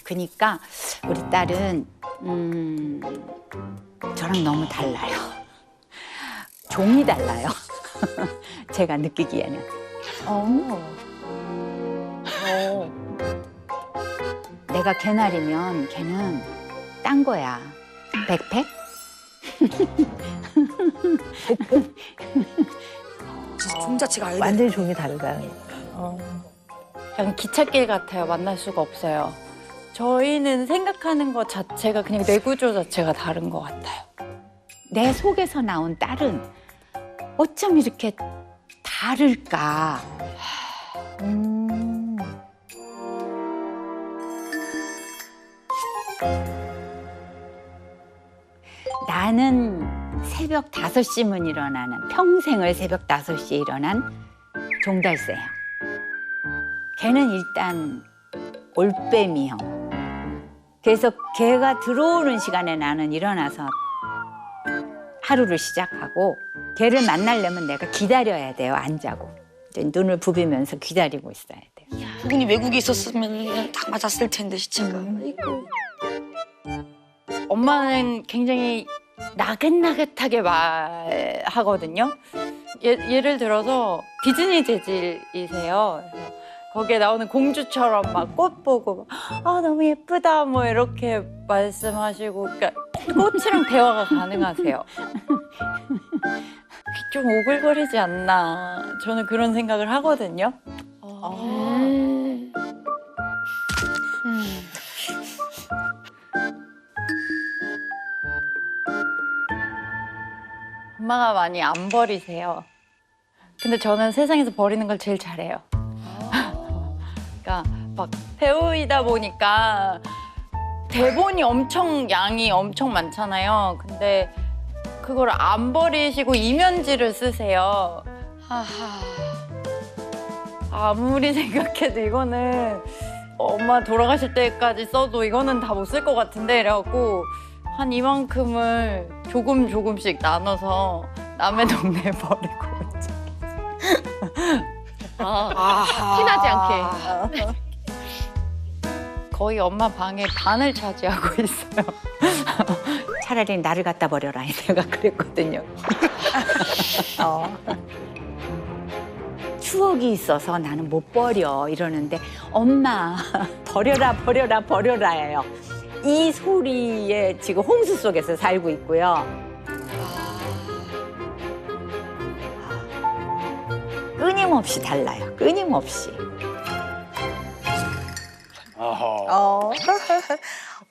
그니까 우리 딸은 저랑 너무 달라요. 종이 달라요. 제가 느끼기에는. 내가 개나리면 걔는 딴 거야. 백팩? 진짜 종 자체가 알게. 완전히 종이 다르다. 약간 기찻길 같아요. 만날 수가 없어요. 저희는 생각하는 것 자체가 그냥 뇌 구조 자체가 다른 것 같아요. 내 속에서 나온 딸은 어쩜 이렇게 다를까? 나는 새벽 5시면 일어나는, 평생을 새벽 5시에 일어난 종달새예요. 걔는 일단 올빼미형. 그래서 걔가 들어오는 시간에 나는 일어나서 하루를 시작하고, 걔를 만나려면 내가 기다려야 돼요, 안 자고. 이제 눈을 부비면서 기다리고 있어야 돼요. 두 분이 외국에 있었으면 딱 맞았을 텐데 시차가. 아이고. 엄마는 굉장히 나긋나긋하게 말하거든요. 예를 들어서 디즈니 재질이세요. 그래서 거기에 나오는 공주처럼 막 꽃 보고 아 너무 예쁘다 뭐 이렇게 말씀하시고, 그러니까 꽃이랑 대화가 가능하세요. 좀 오글거리지 않나, 저는 그런 생각을 하거든요. 엄마가 많이 안 버리세요. 근데 저는 세상에서 버리는 걸 제일 잘해요. 그러니까 막 배우이다 보니까 대본이 양이 엄청 많잖아요. 근데 그걸 안 버리시고 이면지를 쓰세요. 아무리 생각해도 이거는 엄마 돌아가실 때까지 써도 이거는 다 못 쓸 것 같은데, 이래갖고 한 이만큼을 조금씩 나눠서 남의 동네에 버리고 티나지 않게. 거의 엄마 방의 반을 차지하고 있어요. 차라리 나를 갖다 버려라, 내가 그랬거든요. 추억이 있어서 나는 못 버려 이러는데, 엄마 버려라예요. 이 소리에 지금 홍수 속에서 살고 있고요. 끊임없이 달라요. 끊임없이.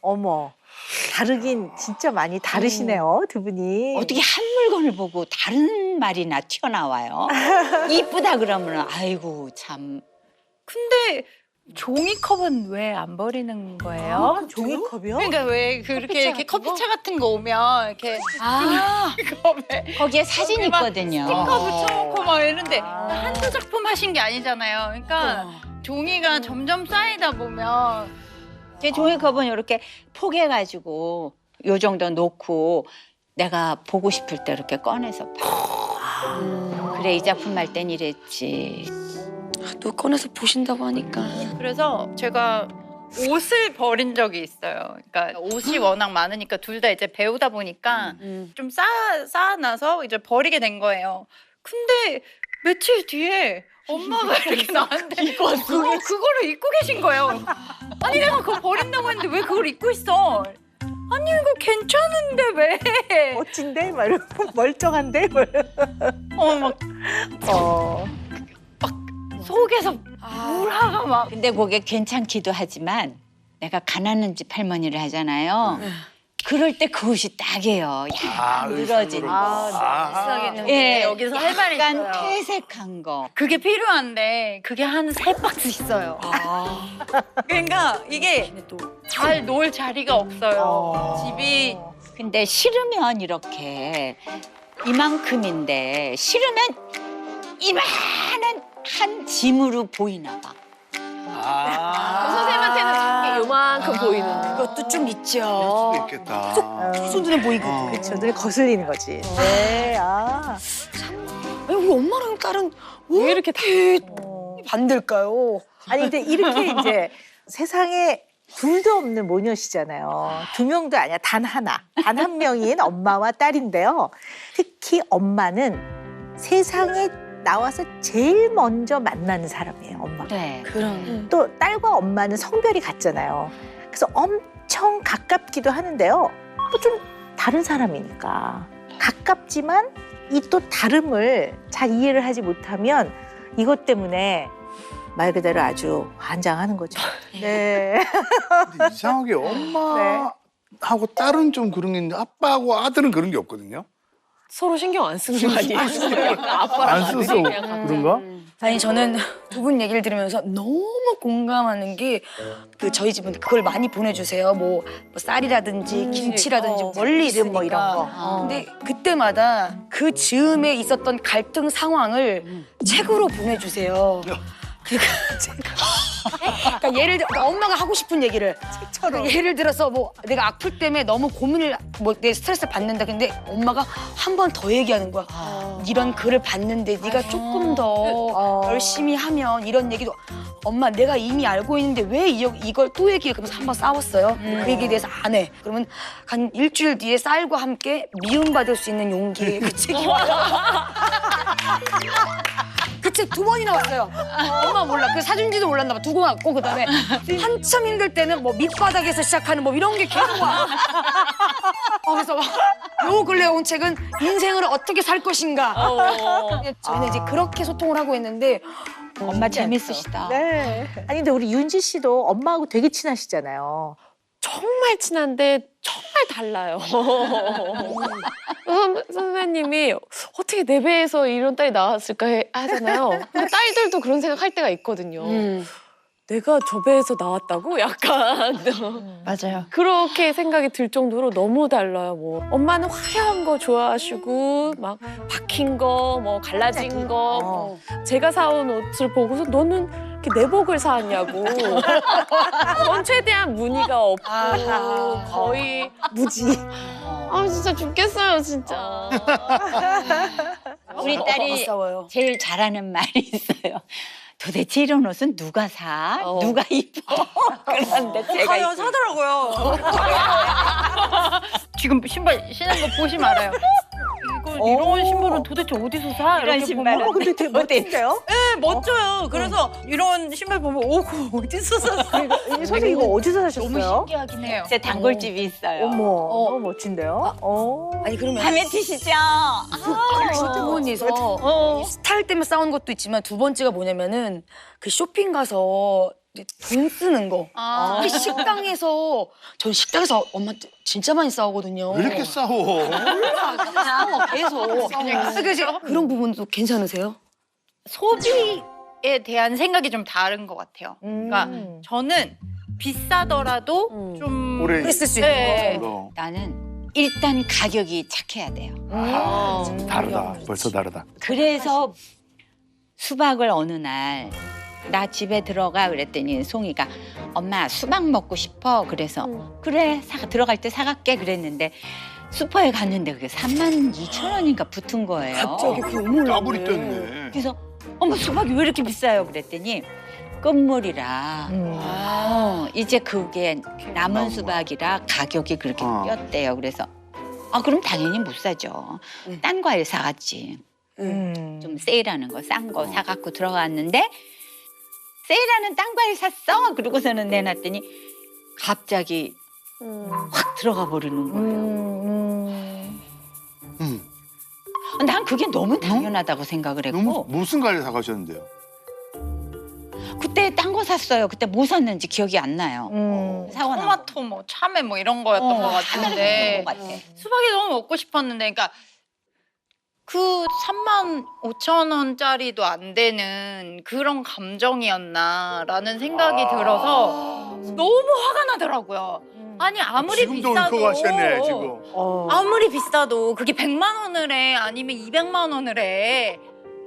어머, 다르긴 진짜 많이 다르시네요, 두 분이. 어떻게 한 물건을 보고 다른 말이나 튀어나와요? 이쁘다 그러면 아이고 참. 근데 종이컵은 왜 안 버리는 거예요? 종이컵이요? 그러니까 왜 그렇게 이렇게 커피차 같은 거 오면 이렇게 컵에 거기에 사진 있거든요. 스티커 붙여놓고 막 이런데 한두 작품 하신 게 아니잖아요. 그러니까 종이가 점점 쌓이다 보면 제 종이컵은 이렇게 포개가지고 요 정도 놓고 내가 보고 싶을 때 이렇게 꺼내서 봐. 그래, 이 작품 할 땐 이랬지. 또 꺼내서 보신다고 하니까. 그래서 제가 옷을 버린 적이 있어요. 그러니까 옷이 워낙 많으니까 둘 다 이제 배우다 보니까 좀 쌓아놔서 이제 버리게 된 거예요. 근데 며칠 뒤에 엄마가 이렇게 나한테 그거를 입고 계신 거예요. 아니 내가 그거 버린다고 했는데 왜 그걸 입고 있어? 아니 이거 괜찮은데 왜? 멋진데? 막 이러고 멀쩡한데? 막 이러고. 속에서 울화가 막. 근데 그게 괜찮기도 하지만 내가 가난한 집 할머니를 하잖아요. 그럴 때 그 옷이 딱이에요. 약간 늘어진 거. 비싸겠는데 예, 여기서 할 말이 약간 있어요. 퇴색한 거. 그게 필요한데 그게 한 3박스 있어요. 그러니까 이게 잘 놓을 자리가 없어요. 집이. 근데 싫으면 이렇게 이만큼인데 싫으면 이만한 한 짐으로 보이나 봐. 선생님한테는 요만큼 보이는. 그것도 좀 그럴 있죠. 수도 있겠다. 손눈에 보이거든. 그렇죠. 눈에 거슬리는 거지. 네, 아니, 우리 엄마랑 딸은 왜 이렇게 반대일까요? 아니, 근데 이렇게 이제 세상에 둘도 없는 모녀시잖아요. 두 명도 아니야. 단 하나. 단 한 명인 엄마와 딸인데요. 특히 엄마는 세상에 나와서 제일 먼저 만나는 사람이에요. 엄마가. 네. 그럼. 또 딸과 엄마는 성별이 같잖아요. 그래서 엄청 가깝기도 하는데요. 또 좀 다른 사람이니까. 가깝지만 이 또 다름을 잘 이해를 하지 못하면 이것 때문에 말 그대로 아주 환장하는 거죠. 네. 근데 이상하게 엄마하고 딸은 좀 그런 게 있는데 아빠하고 아들은 그런 게 없거든요. 서로 신경 안 쓰는 거 아니에요? 아빠랑 안 써서 아들이 그냥 그런가? 아니 저는 두 분 얘기를 들으면서 너무 공감하는 게 그 저희 집은 그걸 많이 보내주세요. 뭐 쌀이라든지 김치라든지 멀리 있으니까. 뭐 이런 거. 근데 그때마다 그 즈음에 있었던 갈등 상황을 책으로 보내주세요. 그러니까 예를 들어 엄마가 하고 싶은 얘기를 그러니까 예를 들어서 뭐 내가 악플 때문에 너무 고민을 뭐 내 스트레스를 받는다 근데 엄마가 한 번 더 얘기하는 거야. 이런 글을 봤는데 네가 조금 더 열심히 하면 이런 얘기도 엄마 내가 이미 알고 있는데 왜 이걸 또 얘기해? 그러면서 한 번 싸웠어요. 그 얘기에 대해서 안 해. 그러면 한 일주일 뒤에 쌀과 함께 미움받을 수 있는 용기의 그 책이 와요. 그 책 두 번이나 왔어요. 엄마 몰라. 그 사준지도 몰랐나 봐. 두고 왔고 그다음에 한참 힘들 때는 뭐 밑바닥에서 시작하는 뭐 이런 게 계속 와. 그래서 요 근래 온 책은 인생을 어떻게 살 것인가. 저희는 이제 그렇게 소통을 하고 있는데 엄마 재밌으시다. 네. 아니 근데 우리 윤지 씨도 엄마하고 되게 친하시잖아요. 정말 친한데 정말 달라요. 선배님이 어떻게 내 배에서 이런 딸이 나왔을까 하잖아요. 근데 딸들도 그런 생각할 때가 있거든요. 내가 저 배에서 나왔다고? 약간 맞아요. 그렇게 생각이 들 정도로 너무 달라요. 뭐 엄마는 화려한 거 좋아하시고 막 박힌 거, 뭐 갈라진 거. 뭐 제가 사온 옷을 보고서 너는 이렇게 내복을 사왔냐고. 전 최대한 무늬가 없고 거의 무지. 아 진짜 죽겠어요 진짜. 우리 딸이 싸워요. 제일 잘하는 말이 있어요. 도대체 이런 옷은 누가 사? 누가 입어? 그런데 제가 입고 사더라고요. 지금 신발 신은 거 보시면 알아요. 이런 신발은 도대체 어디서 사? 이런 이렇게 신발은 보면 근데 되게 멋진데요? 네, 멋져요. 그래서 이런 신발 보면 그거 어디서 샀어? 선생님 이거 어디서 사셨어요? 신기하긴 해요. 제 단골집이 있어요. 어머, 너무 멋진데요? 아니 그러면 마음에 드시죠? 두 분이서 스타일 때문에 싸운 것도 있지만 두 번째가 뭐냐면은 그 쇼핑 가서 이제 돈 쓰는 거. 특히 식당에서 전 식당에서 엄마한테 진짜 많이 싸우거든요. 왜 이렇게 싸워? 싸워 계속. 그래서 그런 부분도 괜찮으세요? 소비에 대한 생각이 좀 다른 것 같아요. 그러니까 저는 비싸더라도 좀 오래 그랬을 수 있는 네. 거. 나는 일단 가격이 착해야 돼요. 다르다. 벌써 다르다. 그래서 수박을 어느 날 나 집에 들어가 그랬더니 송이가 엄마 수박 먹고 싶어. 그래서 그래 들어갈 때 사갈게 그랬는데 슈퍼에 갔는데 그게 32,000원인가 붙은 거예요. 갑자기 그 음을 더블이 떴네. 그래서 어머 수박이 왜 이렇게 비싸요? 그랬더니 끝물이라 이제 그게 남은 나온 거야. 수박이라 가격이 그렇게 어. 뛰었대요. 그래서 그럼 당연히 못 사죠. 딴 과일 사갔지. 좀 세일하는 거 싼 거 사갖고 들어갔는데 세일하는 딴 과일 샀어. 그러고서는 내놨더니 갑자기 확 들어가 버리는 거예요. 난 그게 너무 당연하다고 생각을 했고 무슨 과일 사가셨는데요? 그때 딴 거 샀어요. 그때 뭐 샀는지 기억이 안 나요. 사고 나서. 토마토 뭐 참외 뭐 이런 거였던 것 같은데 것 같아. 수박이 너무 먹고 싶었는데 그러니까 그 35,000원짜리도 안 되는 그런 감정이었나라는 생각이 들어서 너무 화가 나더라고요. 아니 아무리 지금도 비싸도 울컥하시네 지금. 아무리 비싸도 그게 100만 원을 해 아니면 200만 원을 해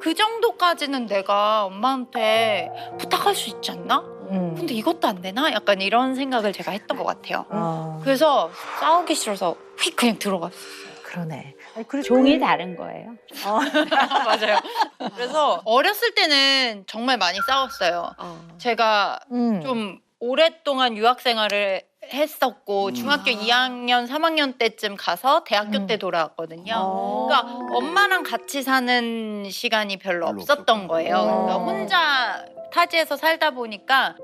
그 정도까지는 내가 엄마한테 부탁할 수 있지 않나? 근데 이것도 안 되나? 약간 이런 생각을 제가 했던 것 같아요. 그래서 싸우기 싫어서 휙 그냥 들어갔어요. 그러네. 아니, 그래, 종이 다른 거예요. 맞아요. 그래서 어렸을 때는 정말 많이 싸웠어요. 제가 좀 오랫동안 유학 생활을 했었고 중학교 2학년, 3학년 때쯤 가서 대학교 때 돌아왔거든요. 그러니까 엄마랑 같이 사는 시간이 별로 없었던 거예요. 그러니까 혼자 타지에서 살다 보니까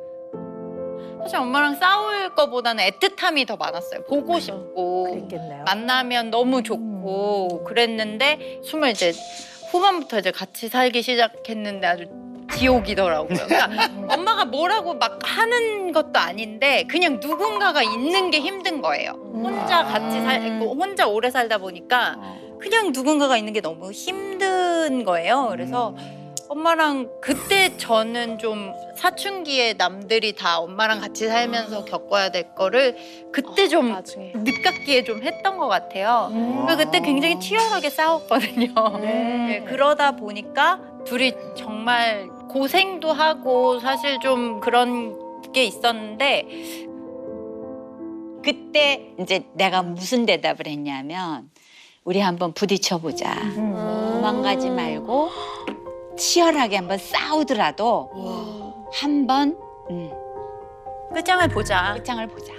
사실 엄마랑 싸울 거보다는 애틋함이 더 많았어요. 보고 싶고 그랬겠네요. 만나면 너무 좋고 그랬는데 20 이제 후반부터 이제 같이 살기 시작했는데 아주 지옥이더라고요. 그러니까 엄마가 뭐라고 막 하는 것도 아닌데 그냥 누군가가 있는 게 힘든 거예요. 혼자 같이 살고 혼자 오래 살다 보니까 그냥 누군가가 있는 게 너무 힘든 거예요. 그래서 엄마랑 그때 저는 좀 사춘기에 남들이 다 엄마랑 같이 살면서 겪어야 될 거를 그때 좀 나중에. 늦깎이에 좀 했던 것 같아요. 그래서 그때 굉장히 치열하게 싸웠거든요. 네, 그러다 보니까 둘이 정말 고생도 하고 사실 좀 그런 게 있었는데 그때 이제 내가 무슨 대답을 했냐면 우리 한번 부딪혀보자. 도망가지 말고 치열하게 한번 싸우더라도 한번 끝장을 보자. 끝장을 보자.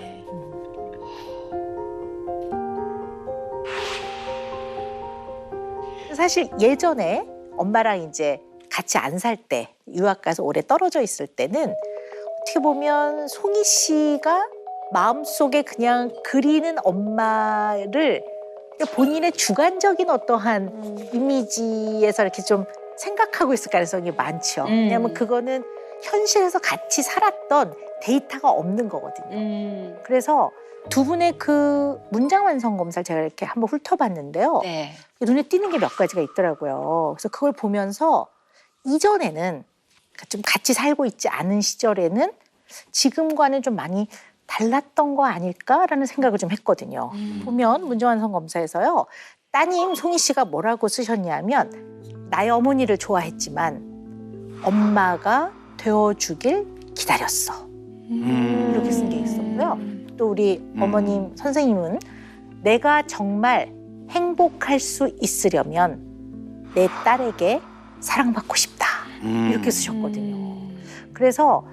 사실 예전에 엄마랑 이제 같이 안 살 때, 유학 가서 오래 떨어져 있을 때는 어떻게 보면 송이 씨가 마음속에 그냥 그리는 엄마를 본인의 주관적인 어떠한 이미지에서 이렇게 좀 생각하고 있을 가능성이 많죠. 왜냐하면 그거는 현실에서 같이 살았던 데이터가 없는 거거든요. 그래서 두 분의 그 문장 완성 검사를 제가 이렇게 한번 훑어봤는데요. 네. 눈에 띄는 게 몇 가지가 있더라고요. 그래서 그걸 보면서 이전에는 좀 같이 살고 있지 않은 시절에는 지금과는 좀 많이 달랐던 거 아닐까라는 생각을 좀 했거든요. 보면 문장 완성 검사에서요. 따님 송이 씨가 뭐라고 쓰셨냐면 나의 어머니를 좋아했지만 엄마가 되어주길 기다렸어. 이렇게 쓴 게 있었고요. 또 우리 어머님 선생님은 내가 정말 행복할 수 있으려면 내 딸에게 사랑받고 싶다. 이렇게 쓰셨거든요. 그래서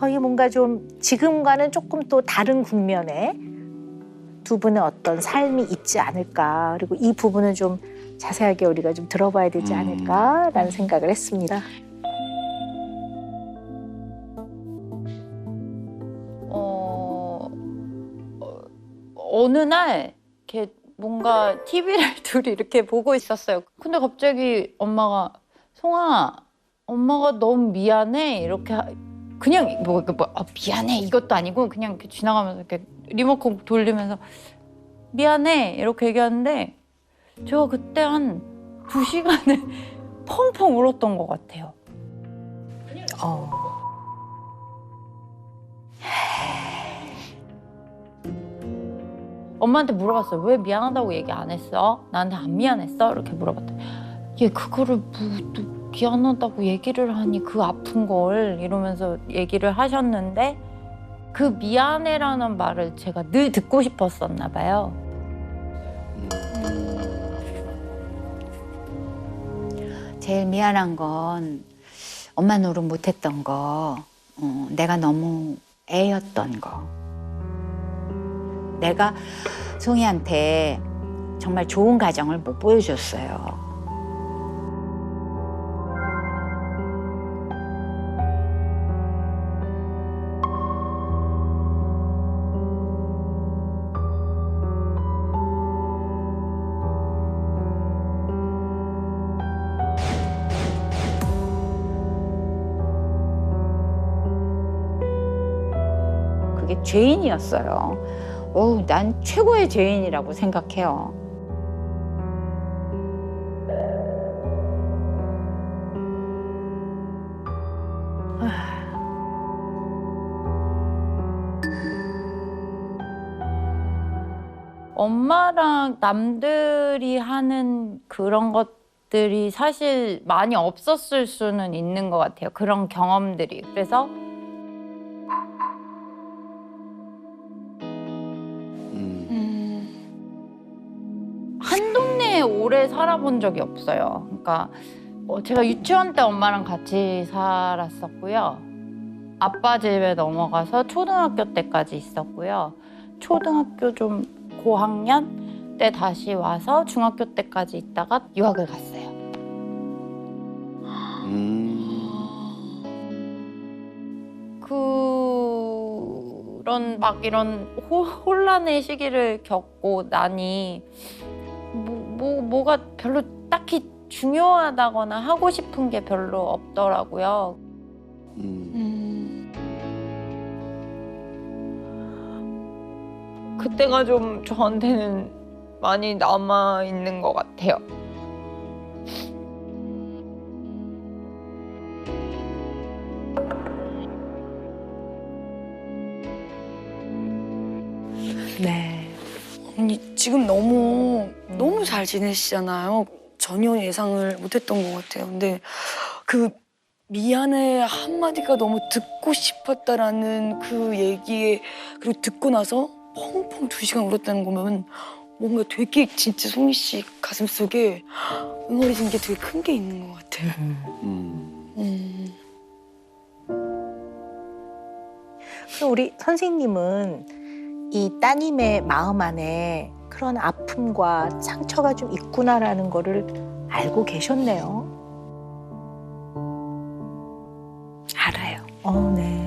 이게 뭔가 좀 지금과는 조금 또 다른 국면에 두 분의 어떤 삶이 있지 않을까. 그리고 이 부분은 좀 자세하게 우리가 좀 들어봐야 되지 않을까라는 생각을 했습니다. 어느 날 이렇게 뭔가 TV를 둘이 이렇게 보고 있었어요. 근데 갑자기 엄마가 송아, 엄마가 너무 미안해 이렇게 그냥 미안해 이것도 아니고 그냥 이렇게 지나가면서 이렇게 리모컨 돌리면서 미안해 이렇게 얘기하는데 제가 그때 한 2시간을 펑펑 울었던 것 같아요. 엄마한테 물어봤어요. 왜 미안하다고 얘기 안 했어? 나한테 안 미안했어? 이렇게 물어봤더니 얘 그거를 또 미안하다고 얘기를 하니 그 아픈 걸 이러면서 얘기를 하셨는데 그 미안해라는 말을 제가 늘 듣고 싶었었나 봐요. 제일 미안한 건 엄마 노릇 못했던 거, 내가 너무 애였던 거. 내가 송이한테 정말 좋은 가정을 못 보여줬어요. 그게 죄인이었어요. 난 최고의 죄인이라고 생각해요. 엄마랑 남들이 하는 그런 것들이 사실 많이 없었을 수는 있는 것 같아요. 그런 경험들이. 그래서 한 동네에 오래 살아본 적이 없어요. 그러니까 제가 유치원 때 엄마랑 같이 살았었고요. 아빠 집에 넘어가서 초등학교 때까지 있었고요. 초등학교 좀 고학년 때 다시 와서 중학교 때까지 있다가 유학을 갔어요. 그런 막 이런 혼란의 시기를 겪고 나니 뭐가 별로 딱히 중요하다거나 하고 싶은 게 별로 없더라고요. 그때가 좀 저한테는 많이 남아 있는 것 같아요. 네. 언니 지금 너무 잘 지내시잖아요. 전혀 예상을 못했던 것 같아요. 근데 그 미안해 한마디가 너무 듣고 싶었다라는 그 얘기에 그리고 듣고 나서 펑펑 2시간 울었다는 거면 뭔가 되게 진짜 송이 씨 가슴속에 응어리진 게 되게 큰 게 있는 것 같아요. 그럼 우리 선생님은 이 따님의 마음 안에 그런 아픔과 상처가 좀 있구나라는 거를 알고 계셨네요. 알아요. 네.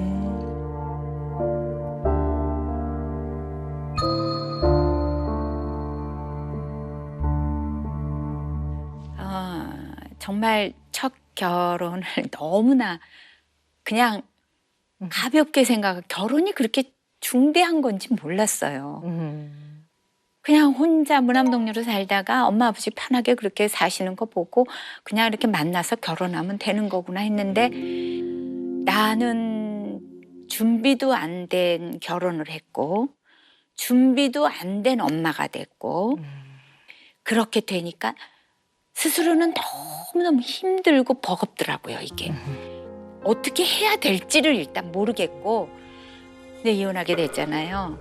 정말 첫 결혼을 너무나 그냥 가볍게 생각하고 결혼이 그렇게 중대한 건지 몰랐어요. 그냥 혼자 무남동녀로 살다가 엄마 아버지 편하게 그렇게 사시는 거 보고 그냥 이렇게 만나서 결혼하면 되는 거구나 했는데 나는 준비도 안 된 결혼을 했고 준비도 안 된 엄마가 됐고 그렇게 되니까 스스로는 너무너무 힘들고 버겁더라고요, 이게. 어떻게 해야 될지를 일단 모르겠고 근데 이혼하게 됐잖아요.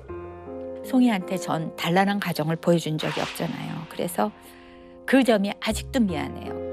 송이한테 전 단란한 가정을 보여준 적이 없잖아요. 그래서 그 점이 아직도 미안해요.